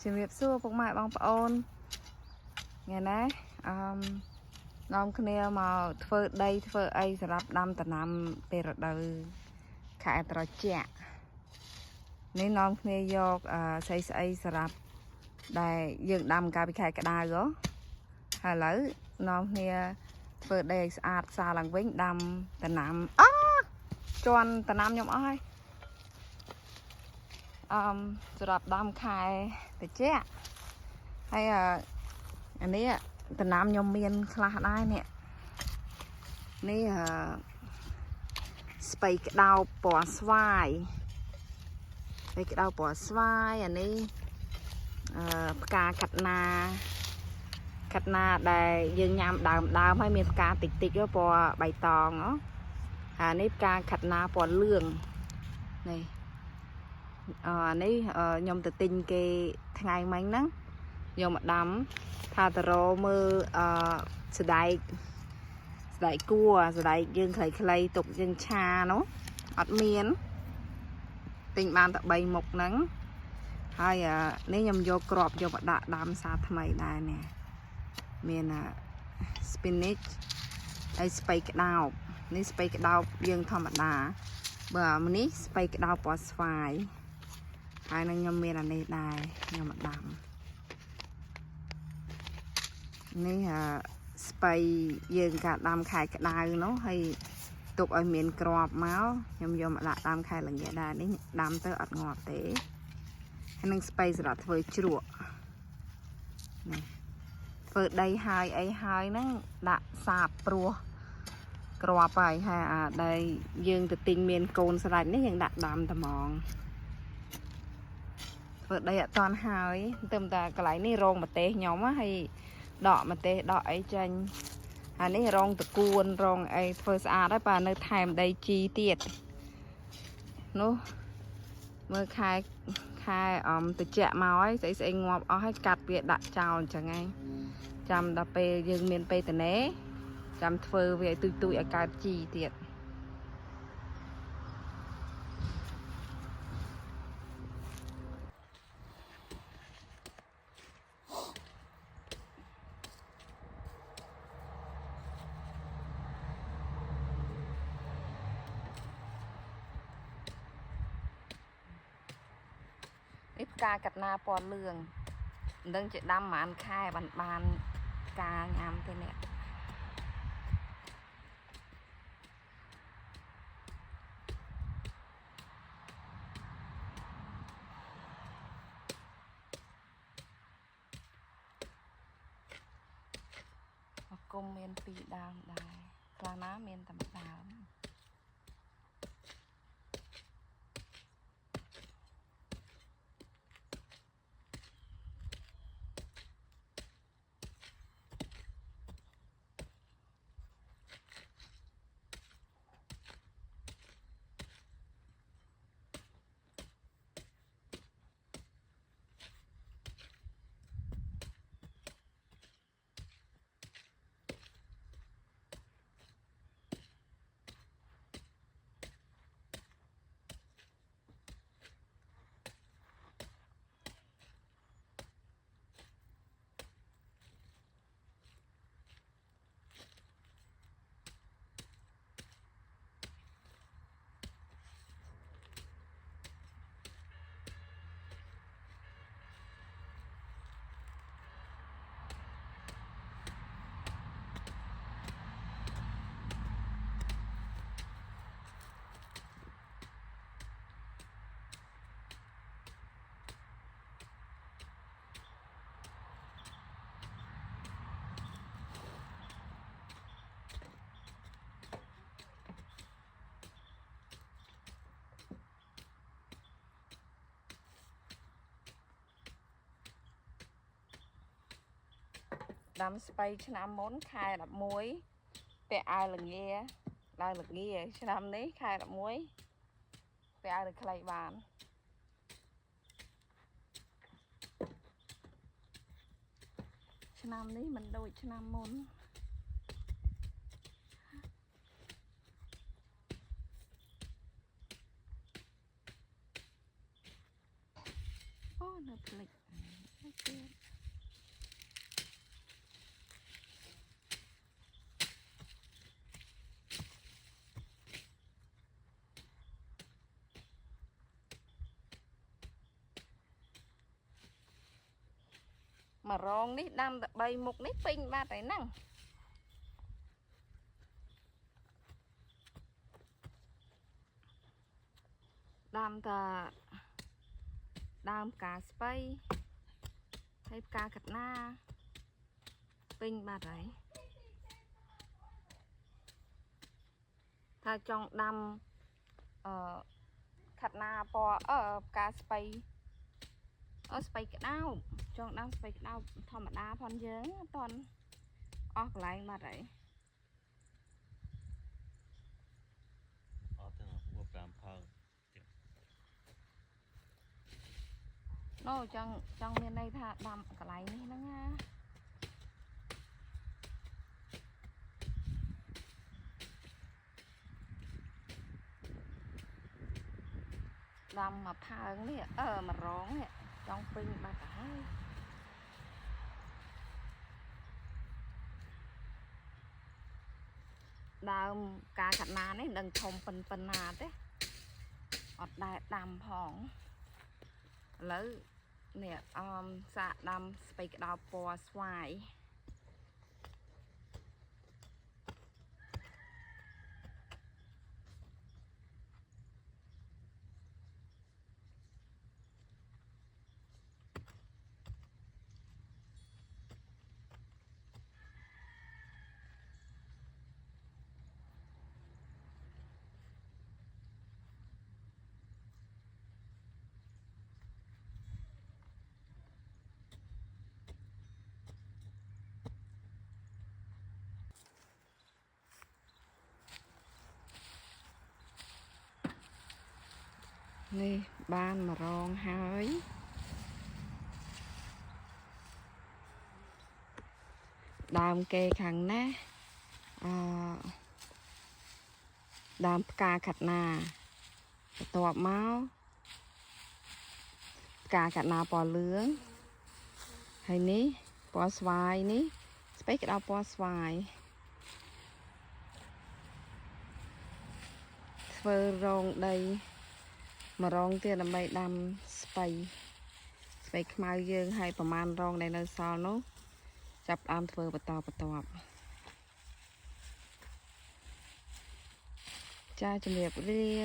ជំរាបសួរពុកម៉ែបងប្អូនថ្ងៃណានាំគ្នាមកធ្វើដីធ្វើអីសម្រាប់ដាំដំណាំពេលរដូវខែត្រជាក់នេះនាំគ្នាយកស្អីសម្រាប់ដែលយើងដាំកាលពីខែក្តៅហើយឥឡូវនាំគ្នាធ្វើដីឲ្យស្អាតសាឡើងវិញដាំដំណាំជន់ដំណាំខ្ញុំអស់ហើយសម្រាប់ដាំខែត្រជាក់ហើយអានេះដំណាំខ្ញុំមានខ្លះដែរនេះស្ពៃក្តោបពណ៌ស្វាយស្ពៃក្តោបពណ៌ស្វាយអានេះផ្កាកាត់ណាដែលយើងញ៉ាំដើមហើយមានផ្កាតិចពណ៌បៃតងហើយនេះផ្កាកាត់ណាពណ៌លឿងនេះនេះខ្ញុំទៅទិញគេថ្ងៃមិញហ្នឹងយកមកដាំថាតរមើលស្ដែកគួរស្ដែកយើងខ្លីទុកយើងឆានោះអត់មានទិញបានតែ3មុខហ្នឹងហើយនេះខ្ញុំយកក្របយកមកដាក់ដាំសាថ្មីដែរនេះមាន spinach ហើយស្ពៃក្តោបនេះស្ពៃក្តោបយើងធម្មតាបើនេះស្ពៃក្តោបពណ៌ស្វាយហើយនឹងខ្ញុំមានអានេះដែរខ្ញុំមកដាំនេះស្ពៃយើងកាដាំខែក្តៅនោះហើយទុកឲ្យមានក្របមកខ្ញុំយកមកដាក់ដាំខែល្ងាចដែរនេះដាំទៅអត់ងាប់ទេហើយនឹងស្ពៃសម្រាប់ធ្វើជ្រក់នេះធ្វើដីហើយអីហើយហ្នឹងដាក់សាបព្រោះក្របហើយដែលយើងទៅទិញមានកូនស្ដាច់នេះយើងដាក់ដាំតែហ្មងធ្វើដីអត់តាន់ហើយទៅតែកន្លែងនេះរងម្ទេសខ្ញុំហើយដកម្ទេសដកអីចេញហើយនេះរងតគួនរងអីធ្វើស្អាតហើយបើនៅថែមដីជីទៀតនោះមើលខែត្រជាក់មកហើយស្អីងាប់អស់ហើយកាត់វាដាក់ចោលអញ្ចឹងឯងចាំដល់ពេលយើងមានពេលតនេចាំធ្វើវាឲ្យទុយឲ្យកើតជីទៀតនេះផ្កាកាត់ណាពណ៌លឿងមិនដឹងជាដាំប្រហែលខែបានការញ៉ាំទេនេះគុំមាន2ដើមដែរខ្លះណាមានតែ1ដើមដាំស្ពៃឆ្នាំមុនខែ11ពាក់អាវល្ងាឆ្នាំនេះខែ11ពាក់អាវរខ្លីបានឆ្នាំនេះមិនដូចឆ្នាំមុនអូនៅភ្លេច mà rong ní đâm bay một nít pin ba tại năng đâm ta đâm cả spay hay cả cắt na pin ba đấy ta trong đâm cắt na po cả spay spay cái nào trong đâm spay cái nào thầm đá phong dướng toàn óc lại ba đấy nó trong miền đây tha đâm cái này nó nga đâm mà phang này mà rón này trong pin ba cả đâm cá khát na này đừng thòng phần nà thế ọt đại đâm phong lấy nè xạ đâm spay cái đào po xoàiนี่บ้านมารองหายดามเกขังนะดามกาขัดนาตัวเมาส์กาขัดนาปอเหลืองให้นี้ปอสวายนี้สเปกดาวปอสวายเฟอร์รองได้มารองเตี้ยลำใบดำสไปขมายเยอะให้ประมาณรองในเนื้อซอลนู้จับดำเฟอร์ประตอบจ้าจมูกเรีย